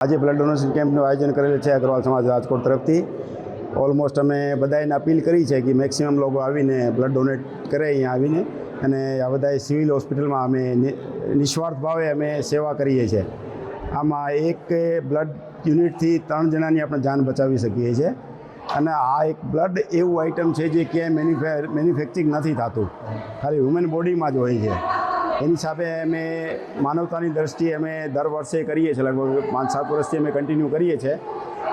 આજે blood donation કેમ્પનું આયોજન કરેલું છે અગ્રવાલ સમાજ રાજકોટ તરફથી. ઓલમોસ્ટ અમે બધાને અપીલ કરી છે કે મેક્સિમમ લોકો આવીને બ્લડ ડોનેટ કરે અહીંયા આવીને, અને આ બધાએ સિવિલ હોસ્પિટલમાં અમે નિસ્વાર્થ ભાવે અમે સેવા કરીએ છીએ. આમાં એક બ્લડ યુનિટથી 3 જણાની આપણે જાન બચાવી શકીએ છીએ. અને આ એક બ્લડ એવું આઇટમ છે જે ક્યાંય મેન્યુફેક્ચરિંગ નથી થતું, ખાલી હ્યુમન બોડીમાં જ હોય છે. એની સાથે અમે માનવતાની દ્રષ્ટિએ અમે દર વર્ષે કરીએ છીએ, લગભગ 5-7 વર્ષથી અમે કન્ટિન્યુ કરીએ છીએ.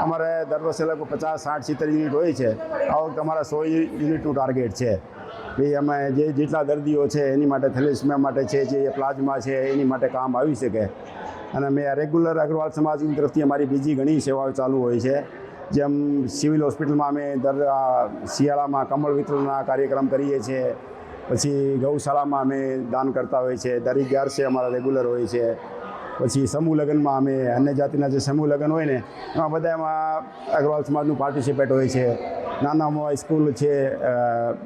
અમારે દર વર્ષે લગભગ 50, 60, 70 યુનિટ હોય છે. આ વખતે અમારા 100 યુનિટનું ટાર્ગેટ છે. ભાઈ અમે જેટલા દર્દીઓ છે એની માટે, થેલેસેમિયા માટે છે, જે પ્લાઝમા છે એની માટે કામ આવી શકે. અને અમે રેગ્યુલર અગ્રવાલ સમાજની તરફથી અમારી બીજી ઘણી સેવાઓ ચાલુ હોય છે. જેમ સિવિલ હોસ્પિટલમાં અમે દર શિયાળામાં કમળ વિતરણના કાર્યક્રમ કરીએ છીએ. પછી ગૌશાળામાં અમે દાન કરતા હોઈએ છીએ. દરેક 11 અમારા રેગ્યુલર હોય છે. પછી સમૂહ લગ્નમાં અમે અન્ય જાતિના જે સમૂહ લગ્ન હોય ને એમાં બધામાં અગ્રવાલ સમાજનું પાર્ટિસિપેટ હોય છે. નાનામાં સ્કૂલ છે,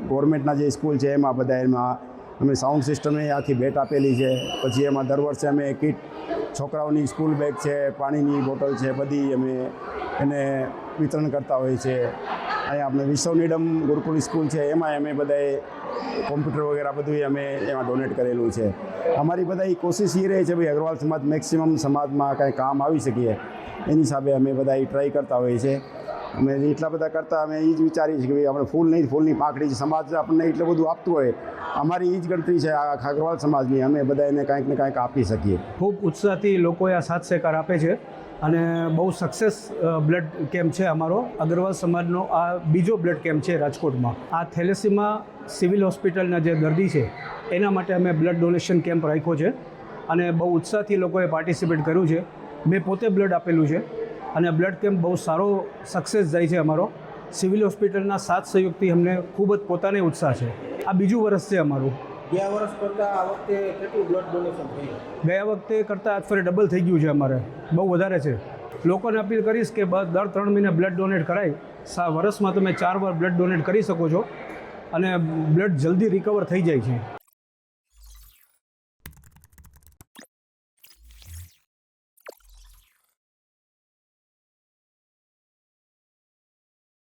ગવર્મેન્ટના જે સ્કૂલ છે એમાં અમે સાઉન્ડ સિસ્ટમે આખી ભેટ આપેલી છે. પછી એમાં દર વર્ષે અમે કીટ, છોકરાઓની સ્કૂલ બેગ છે, પાણીની બોટલ છે, બધી અમે એને વિતરણ કરતા હોઈએ છીએ. અહીંયા આપણે વિશ્વનીડમ ગુરુકુલ સ્કૂલ છે એમાં અમે બધાએ કોમ્પ્યુટર વગેરે બધું અમે એમાં ડોનેટ કરેલું છે. અમારી બધા કોશિશ એ રહે છે ભાઈ અગ્રવાલ સમાજ મેક્સિમમ સમાજમાં કાંઈ કામ આવી શકીએ એની હિસાબે અમે બધા ટ્રાય કરતા હોઈએ છીએ. અમે એટલા બધા કરતાં અમે એ જ વિચારીએ છીએ કે ભાઈ આપણે ફૂલ નહીં, ફૂલની પાંખડી છે. સમાજ આપણને એટલું બધું આપતું હોય, અમારી એ જ ગણતરી છે આ અગ્રવાલ સમાજની, અમે બધા એને કાંઈક ને કાંઈક આપી શકીએ. ખૂબ ઉત્સાહથી લોકોએ આ સાથ સહકાર આપે છે અને બહુ સક્સેસ બ્લડ કેમ્પ છે અમારો. અગ્રવાલ સમાજનો આ બીજો બ્લડ કેમ્પ છે રાજકોટમાં. આ થેલેસીમાં સિવિલ હોસ્પિટલના જે દર્દી છે એના માટે અમે બ્લડ ડોનેશન કેમ્પ રાખ્યો છે અને બહુ ઉત્સાહથી લોકોએ પાર્ટિસિપેટ કર્યું છે. મેં પોતે બ્લડ આપેલું છે અને બ્લડ કેમ્પ બહુ સારો સક્સેસ જાય છે અમારો. સિવિલ હોસ્પિટલના સાથ સહયોગથી અમને ખૂબ જ પોતાને ઉત્સાહ છે. આ બીજું વર્ષ છે અમારું. ગયા વર્ષ કરતાં આ વખતે કેટલું બ્લડ ડોનેશન થયું? ગયા વખતે કરતાં આજ ફરી ડબલ થઈ ગયું છે અમારે, બહુ વધારે છે. લોકોને અપીલ કરીશ કે દર 3 મહિને બ્લડ ડોનેટ કરાય. વર્ષમાં તમે 4 વાર બ્લડ ડોનેટ કરી શકો છો અને બ્લડ જલ્દી રિકવર થઈ જાય છે.